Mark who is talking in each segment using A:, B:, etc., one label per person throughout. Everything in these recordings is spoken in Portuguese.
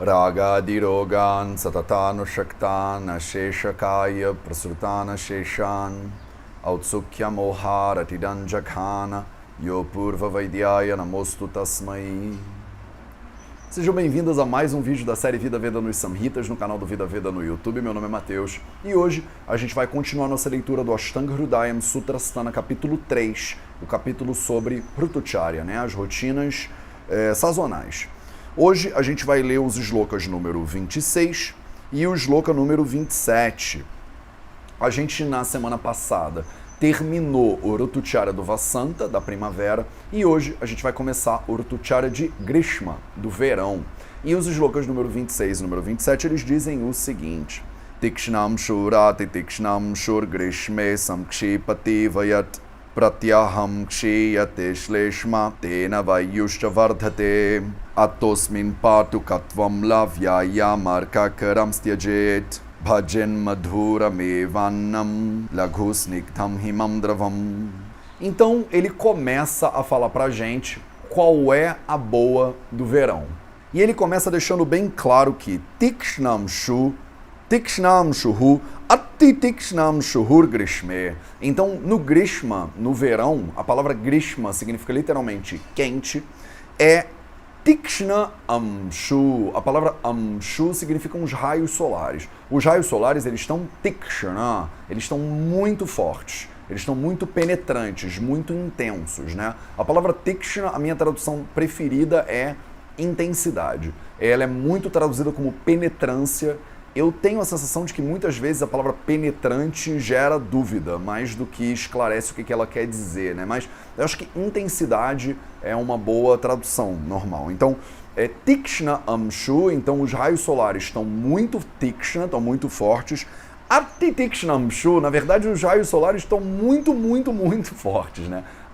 A: Ragadirogan satatanushaktan asheshakaya prasrutana sheshan Autsukya moharatidanjakhana Yopurva Vaidyaya Namostu Tasmai. Sejam bem-vindas a mais um vídeo da série Vida Veda nos Samhitas, no canal do Vida Veda no YouTube. Meu nome é Matheus e hoje a gente vai continuar nossa leitura do Ashtanga Hridayam Sutrasthana, capítulo 3, o capítulo sobre Hritucharya, as rotinas sazonais. Hoje a gente vai ler os shlokas número 26 e o shloka número 27. A gente, na semana passada, terminou o Hritucharya do Vasanta, da primavera, e hoje a gente vai começar o Hritucharya de Grishma, do verão. E os shlokas número 26 e número 27, eles dizem o seguinte: Tikshnam Shurati Tikshnam Shur Grishme Samkshipati Vayat Pratyaham Kshiyate Shleshma Tena Vayushcha Vardhate Atosmin Patu Katvam Lavyaya Markakaram Styajet Bhajan Madhura Mevannam Laghusniktam Himam Dravam. Então ele começa a falar pra gente qual é a boa do verão. E ele começa deixando bem claro que Tikshnam Shuhu Ati Tikshnam Shuhur Grishme. Então no Grishma, no verão, a palavra Grishma significa literalmente quente, é Tikshna Amshu. A palavra Amshu significa os raios solares. Os raios solares, eles estão Tikshna, eles estão muito fortes, eles estão muito penetrantes, muito intensos, A palavra Tikshna, a minha tradução preferida é intensidade. Ela é muito traduzida como penetrância. Eu tenho a sensação de que muitas vezes a palavra penetrante gera dúvida, mais do que esclarece o que ela quer dizer, Mas eu acho que intensidade é uma boa tradução normal. Então, Tikshna Amshu, então os raios solares estão muito Tikshna, estão muito fortes. Ati Tikshna Amshu, na verdade os raios solares estão muito, muito, muito fortes,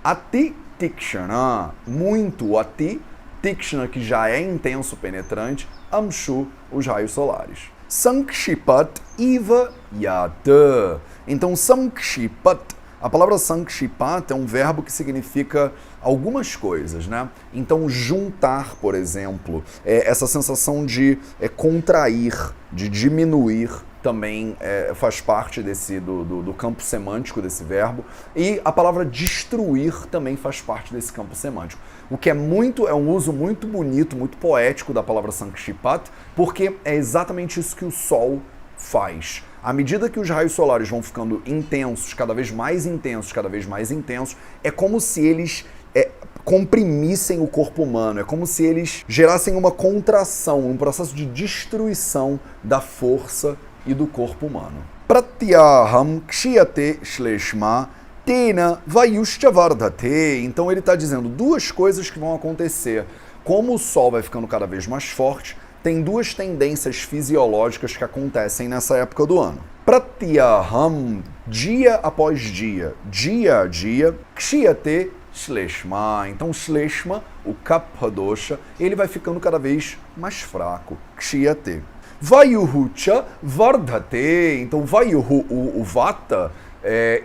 A: Ati Tikshna, muito Ati, Tikshna que já é intenso, penetrante, Amshu, os raios solares. Sankshipat iva yata. Então, sankshipat, a palavra sankshipat é um verbo que significa algumas coisas, Então, juntar, por exemplo, essa sensação de contrair, de diminuir, também faz parte do campo semântico desse verbo. E a palavra destruir também faz parte desse campo semântico. O que é um uso muito bonito, muito poético da palavra sankshipat, porque é exatamente isso que o Sol faz. À medida que os raios solares vão ficando intensos, cada vez mais intensos, é como se eles comprimissem o corpo humano, é como se eles gerassem uma contração, um processo de destruição da força e do corpo humano. Pratyaham kshiyate shleshma tena vayushcha vardhate. Então ele está dizendo duas coisas que vão acontecer. Como o Sol vai ficando cada vez mais forte, tem duas tendências fisiológicas que acontecem nessa época do ano. Pratyaham, dia após dia, dia a dia, kshiyate shleshma. Então Shleshma, o kapha dosha, ele vai ficando cada vez mais fraco. Kshiyate. Vayuhucha vardhate. Então Vayuhu, o vata,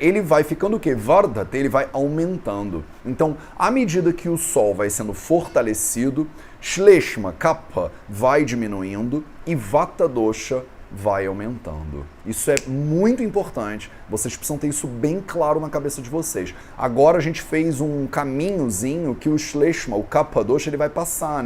A: ele vai ficando o quê? Vardhate, ele vai aumentando. Então, à medida que o Sol vai sendo fortalecido, Shleshma, kapha, vai diminuindo e vata dosha vai aumentando. Isso é muito importante, vocês precisam ter isso bem claro na cabeça de vocês. Agora a gente fez um caminhozinho que o Shleshma, o kapha dosha, ele vai passar,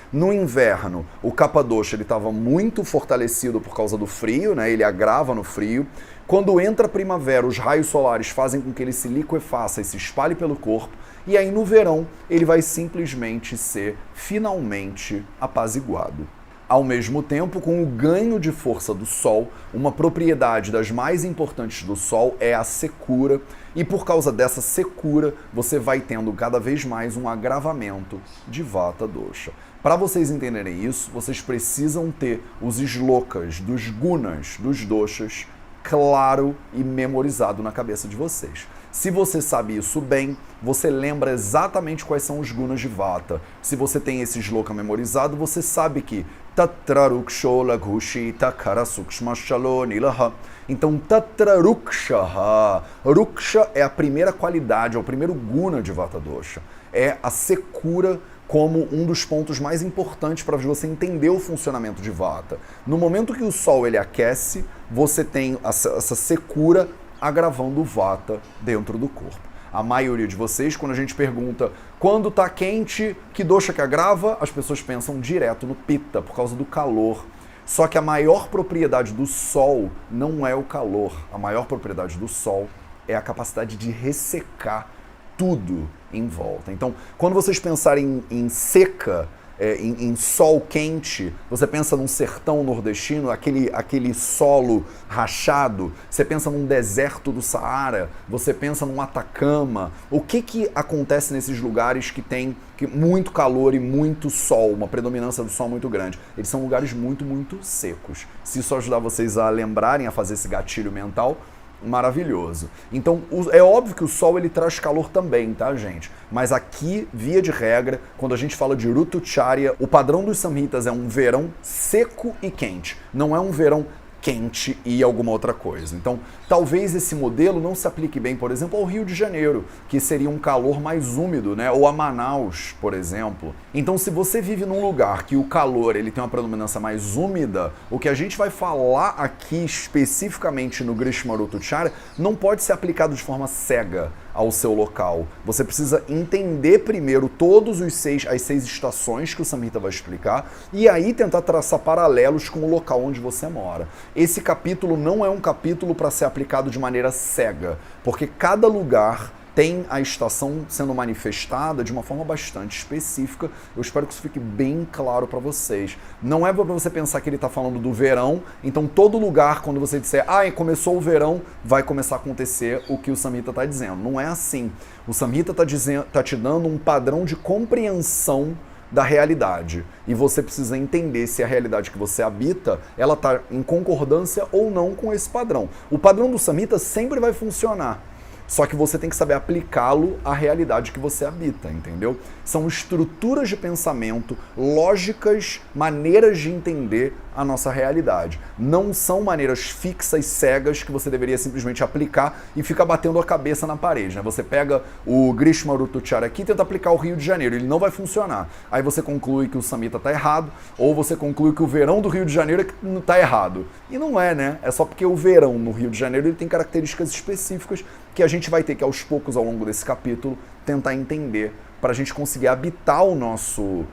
A: No inverno, o kapha dosha, ele estava muito fortalecido por causa do frio, Ele agrava no frio. Quando entra a primavera, os raios solares fazem com que ele se liquefaça e se espalhe pelo corpo, e aí no verão ele vai simplesmente ser finalmente apaziguado. Ao mesmo tempo, com o ganho de força do Sol, uma propriedade das mais importantes do Sol é a secura, e por causa dessa secura, você vai tendo cada vez mais um agravamento de vata dosha. Para vocês entenderem isso, vocês precisam ter os shlokas dos gunas, dos doshas, claro e memorizado na cabeça de vocês. Se você sabe isso bem, você lembra exatamente quais são os gunas de vata. Se você tem esse shloka memorizado, você sabe que Tatra ruksho laghushi takara sukshma shalo nilaha. Então, Tatra rukshaha. Ruksha é a primeira qualidade, é o primeiro guna de vata dosha. É a secura como um dos pontos mais importantes para você entender o funcionamento de Vata. No momento que o Sol ele aquece, você tem essa secura agravando o Vata dentro do corpo. A maioria de vocês, quando a gente pergunta quando está quente, que dosha que agrava, as pessoas pensam direto no Pitta, por causa do calor. Só que a maior propriedade do Sol não é o calor. A maior propriedade do Sol é a capacidade de ressecar tudo em volta. Então, quando vocês pensarem em seca, em sol quente, você pensa num sertão nordestino, aquele solo rachado, você pensa num deserto do Saara, você pensa num Atacama. O que acontece nesses lugares que tem muito calor e muito sol, uma predominância do sol muito grande? Eles são lugares muito, muito secos. Se isso ajudar vocês a lembrarem, a fazer esse gatilho mental, maravilhoso. Então, é óbvio que o Sol ele traz calor também, tá, gente? Mas aqui, via de regra, quando a gente fala de Ritucharya, o padrão dos Samhitas é um verão seco e quente. Não é um verão quente e alguma outra coisa. Então, talvez esse modelo não se aplique bem, por exemplo, ao Rio de Janeiro, que seria um calor mais úmido, né? Ou a Manaus, por exemplo. Então, se você vive num lugar que o calor ele tem uma predominância mais úmida, o que a gente vai falar aqui especificamente no Grishma Ritucharya não pode ser aplicado de forma cega ao seu local. Você precisa entender primeiro as 6 estações que o Samhita vai explicar e aí tentar traçar paralelos com o local onde você mora. Esse capítulo não é um capítulo para ser aplicado de maneira cega, porque cada lugar tem a estação sendo manifestada de uma forma bastante específica. Eu espero que isso fique bem claro para vocês. Não é para você pensar que ele está falando do verão, então todo lugar, quando você disser, começou o verão, vai começar a acontecer o que o Samhita está dizendo. Não é assim. O Samhita está te dando um padrão de compreensão da realidade. E você precisa entender se a realidade que você habita, ela está em concordância ou não com esse padrão. O padrão do Samhita sempre vai funcionar. Só que você tem que saber aplicá-lo à realidade que você habita, entendeu? São estruturas de pensamento, lógicas, maneiras de entender a nossa realidade. Não são maneiras fixas, cegas, que você deveria simplesmente aplicar e ficar batendo a cabeça na parede, né? Você pega o Grishma Ritucharya aqui e tenta aplicar o Rio de Janeiro, ele não vai funcionar. Aí você conclui que o Samhita está errado, ou você conclui que o verão do Rio de Janeiro está errado. E não é, né? É só porque o verão no Rio de Janeiro ele tem características específicas que a gente vai ter que, aos poucos, ao longo desse capítulo, tentar entender para a gente conseguir habitar o nosso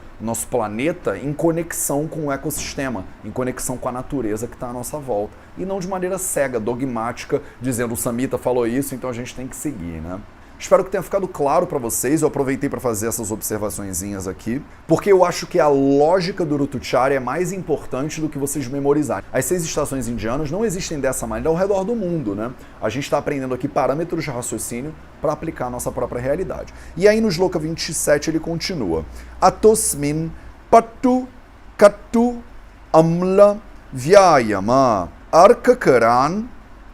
A: planeta em conexão com o ecossistema, em conexão com a natureza que está à nossa volta. E não de maneira cega, dogmática, dizendo o Samhita falou isso, então a gente tem que seguir, né? Espero que tenha ficado claro para vocês. Eu aproveitei para fazer essas observaçõezinhas aqui, porque eu acho que a lógica do Ritucharya é mais importante do que vocês memorizarem. As 6 estações indianas não existem dessa maneira ao redor do mundo, né? A gente está aprendendo aqui parâmetros de raciocínio para aplicar a nossa própria realidade. E aí no Shloka 27 ele continua. Atosmin patu katu amla vyayama arkakaran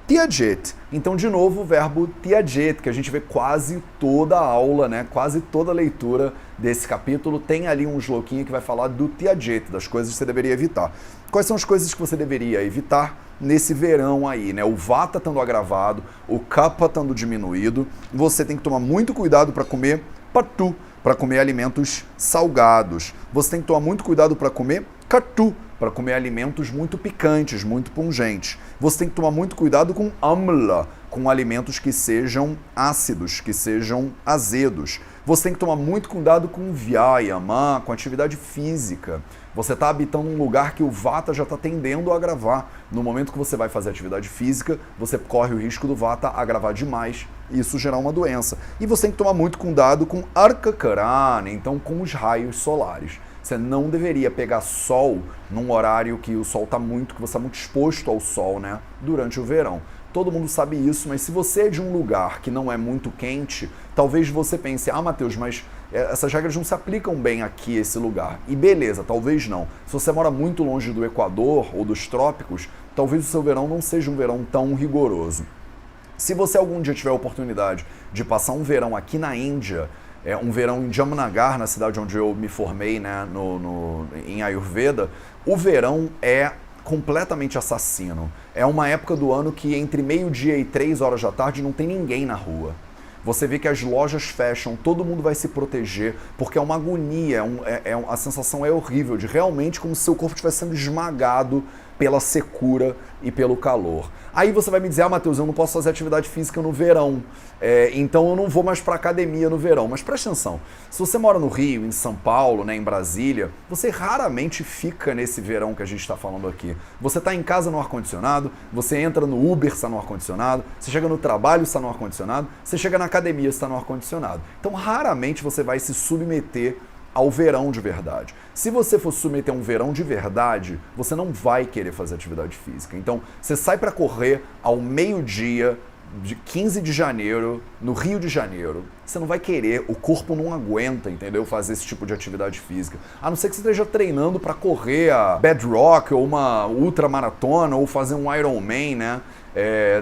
A: Tiajet. Então, de novo, o verbo tiajet, que a gente vê quase toda a aula, né? Quase toda a leitura desse capítulo tem ali um shlokinho que vai falar do tiajet, das coisas que você deveria evitar. Quais são as coisas que você deveria evitar nesse verão aí, né? O vata estando agravado, o kapha estando diminuído, você tem que tomar muito cuidado para comer patu, para comer alimentos salgados. Você tem que tomar muito cuidado para comer katu, para comer alimentos muito picantes, muito pungentes. Você tem que tomar muito cuidado com amla, com alimentos que sejam ácidos, que sejam azedos. Você tem que tomar muito cuidado com vyayama, com atividade física. Você está habitando um lugar que o vata já está tendendo a agravar. No momento que você vai fazer atividade física, você corre o risco do vata agravar demais e isso gerar uma doença. E você tem que tomar muito cuidado com arkakaran, então com os raios solares. Você não deveria pegar sol num horário que o sol está muito, que você está muito exposto ao sol, né? Durante o verão. Todo mundo sabe isso, mas se você é de um lugar que não é muito quente, talvez você pense, Matheus, mas essas regras não se aplicam bem aqui, esse lugar. E beleza, talvez não. Se você mora muito longe do Equador ou dos trópicos, talvez o seu verão não seja um verão tão rigoroso. Se você algum dia tiver a oportunidade de passar um verão aqui na Índia, um verão em Jamnagar, na cidade onde eu me formei, né, em Ayurveda, o verão é completamente assassino. É uma época do ano que entre meio-dia e 3 horas da tarde não tem ninguém na rua. você vê que as lojas fecham, todo mundo vai se proteger, porque é uma agonia, a sensação é horrível, de realmente como se seu corpo estivesse sendo esmagado pela secura e pelo calor. Aí você vai me dizer, Matheus, eu não posso fazer atividade física no verão, então eu não vou mais para academia no verão. Mas presta atenção, se você mora no Rio, em São Paulo, né, em Brasília, você raramente fica nesse verão que a gente está falando aqui. Você está em casa no ar-condicionado, você entra no Uber, está no ar-condicionado, você chega no trabalho, está no ar-condicionado, você chega na academia, está no ar-condicionado. Então raramente você vai se submeter ao verão de verdade. Se você for submeter a um verão de verdade, você não vai querer fazer atividade física. Então, você sai para correr ao meio-dia de 15 de janeiro, no Rio de Janeiro. Você não vai querer, o corpo não aguenta, entendeu? Fazer esse tipo de atividade física. A não ser que você esteja treinando para correr a Bedrock ou uma ultramaratona ou fazer um Ironman, né?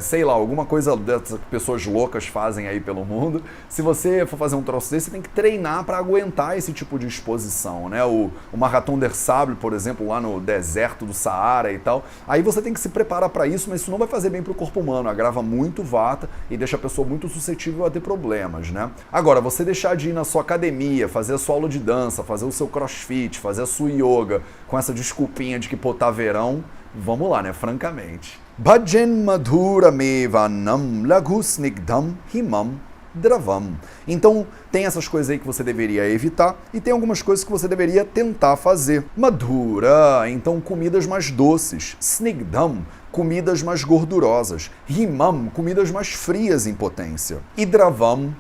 A: Sei lá, alguma coisa dessas que pessoas loucas fazem aí pelo mundo. Se você for fazer um troço desse, você tem que treinar para aguentar esse tipo de exposição, né? O Marathon des Sables, por exemplo, lá no deserto do Saara e tal. Aí você tem que se preparar para isso, mas isso não vai fazer bem para o corpo humano. Agrava muito vata e deixa a pessoa muito suscetível a ter problemas, né? Agora, você deixar de ir na sua academia, fazer a sua aula de dança, fazer o seu crossfit, fazer a sua yoga, com essa desculpinha de que tá verão, vamos lá, né? Francamente. Bhajan madhura mevanam lagusnigdam himam dravam. Então, tem essas coisas aí que você deveria evitar e tem algumas coisas que você deveria tentar fazer. Madhura, então comidas mais doces. Snigdam, comidas mais gordurosas. Himam, comidas mais frias em potência. E dravam,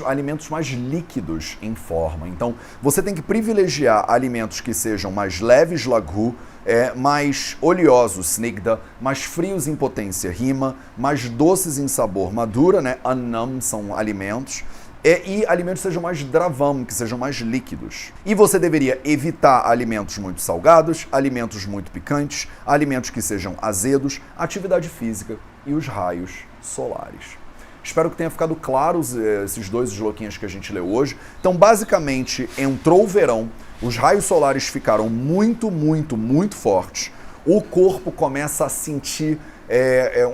A: alimentos mais líquidos em forma. Então, você tem que privilegiar alimentos que sejam mais leves, laghu, mais oleosos, snigda, mais frios em potência, rima, mais doces em sabor, madura, né? Annam são alimentos. E alimentos sejam mais dravam, que sejam mais líquidos. E você deveria evitar alimentos muito salgados, alimentos muito picantes, alimentos que sejam azedos, atividade física e os raios solares. Espero que tenha ficado claro esses dois sloquinhos que a gente leu hoje. Então, basicamente, entrou o verão, os raios solares ficaram muito, muito, muito fortes. O corpo começa a sentir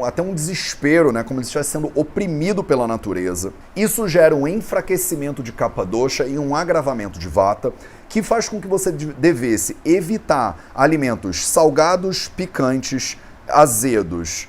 A: até um desespero, né? Como se estivesse sendo oprimido pela natureza. Isso gera um enfraquecimento de Kapha dosha e um agravamento de vata, que faz com que você devesse evitar alimentos salgados, picantes, azedos,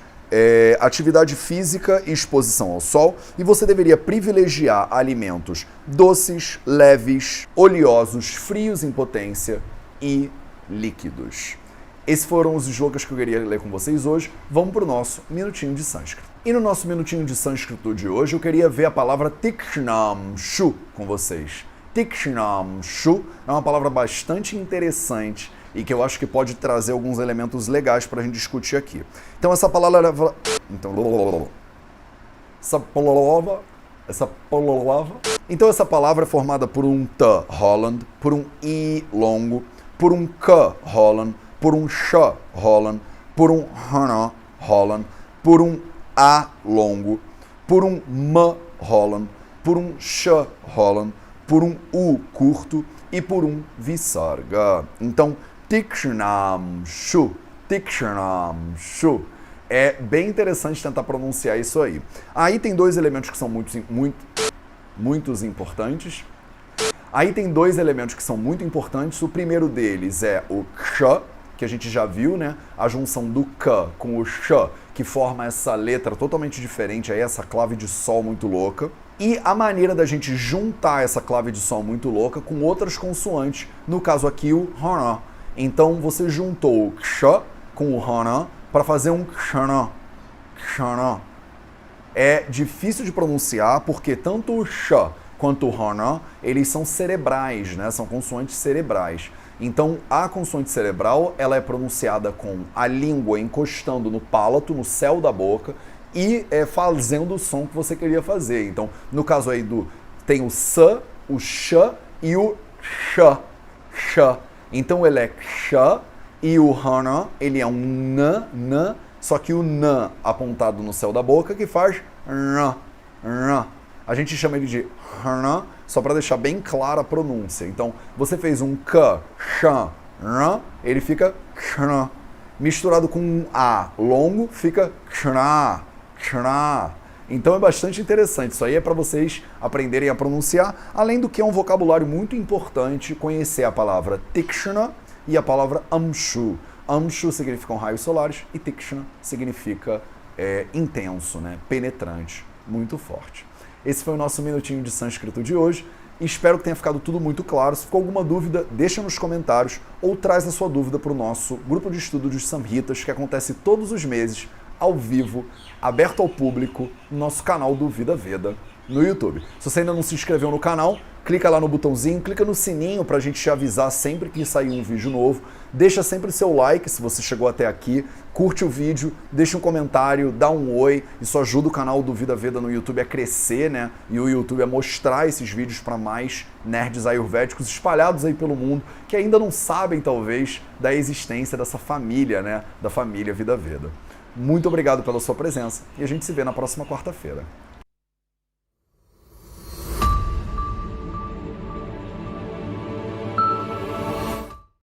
A: atividade física e exposição ao sol, e você deveria privilegiar alimentos doces, leves, oleosos, frios em potência e líquidos. Esses foram os slokas que eu queria ler com vocês hoje. Vamos para o nosso Minutinho de Sânscrito. E no nosso Minutinho de Sânscrito de hoje, eu queria ver a palavra Tikshnamshu com vocês. Tikshnamshu é uma palavra bastante interessante e que eu acho que pode trazer alguns elementos legais para a gente discutir aqui. Então essa palavra essa palavra é formada por um T Holland, por um I longo, por um K Holland, por um Sh Holland, por um Hana Holland, por um A longo, por um M Holland, por um Sh Holland, por um U curto e por um Visarga. Então, Tikshnamshu, Tikshnamshu. É bem interessante tentar pronunciar isso aí. Aí tem dois elementos que são muito importantes. Aí tem dois elementos que são muito importantes. O primeiro deles é o Ksha, que a gente já viu, né? A junção do K com o Sh, que forma essa letra totalmente diferente, aí essa clave de sol muito louca. E a maneira da gente juntar essa clave de sol muito louca com outras consoantes, no caso aqui o Hana. Então você juntou o Ksha com o Hana para fazer um Kshana. Kshana. É difícil de pronunciar porque tanto o Sha quanto o Hana, eles são cerebrais, né? São consoantes cerebrais. Então, a consoante cerebral, ela é pronunciada com a língua encostando no palato, no céu da boca, e fazendo o som que você queria fazer. Então, no caso aí tem o S, o Sh e o Sh. Sh. Então, ele é Ksha, e o Hana, ele é um N, só que o N apontado no céu da boca, que faz R, R. A gente chama ele de Hana, só para deixar bem clara a pronúncia. Então, você fez um K, Shan, R, ele fica Kshana. Misturado com um A longo, fica Kshana, Kshana. Então é bastante interessante. Isso aí é para vocês aprenderem a pronunciar, além do que é um vocabulário muito importante conhecer a palavra Tikshna e a palavra Amshu. Amshu significam raios solares e Tikshna significa intenso, né? Penetrante, muito forte. Esse foi o nosso minutinho de sânscrito de hoje. Espero que tenha ficado tudo muito claro. Se ficou alguma dúvida, deixa nos comentários ou traz a sua dúvida para o nosso grupo de estudo dos Samhitas, que acontece todos os meses, ao vivo, aberto ao público, no nosso canal do Vida Veda no YouTube. Se você ainda não se inscreveu no canal, clica lá no botãozinho, clica no sininho para a gente te avisar sempre que sair um vídeo novo. Deixa sempre seu like se você chegou até aqui, curte o vídeo, deixa um comentário, dá um oi. Isso ajuda o canal do Vida Veda no YouTube a crescer, né? E o YouTube a mostrar esses vídeos para mais nerds ayurvédicos espalhados aí pelo mundo que ainda não sabem, talvez, da existência dessa família, né? Da família Vida Veda. Muito obrigado pela sua presença e a gente se vê na próxima quarta-feira.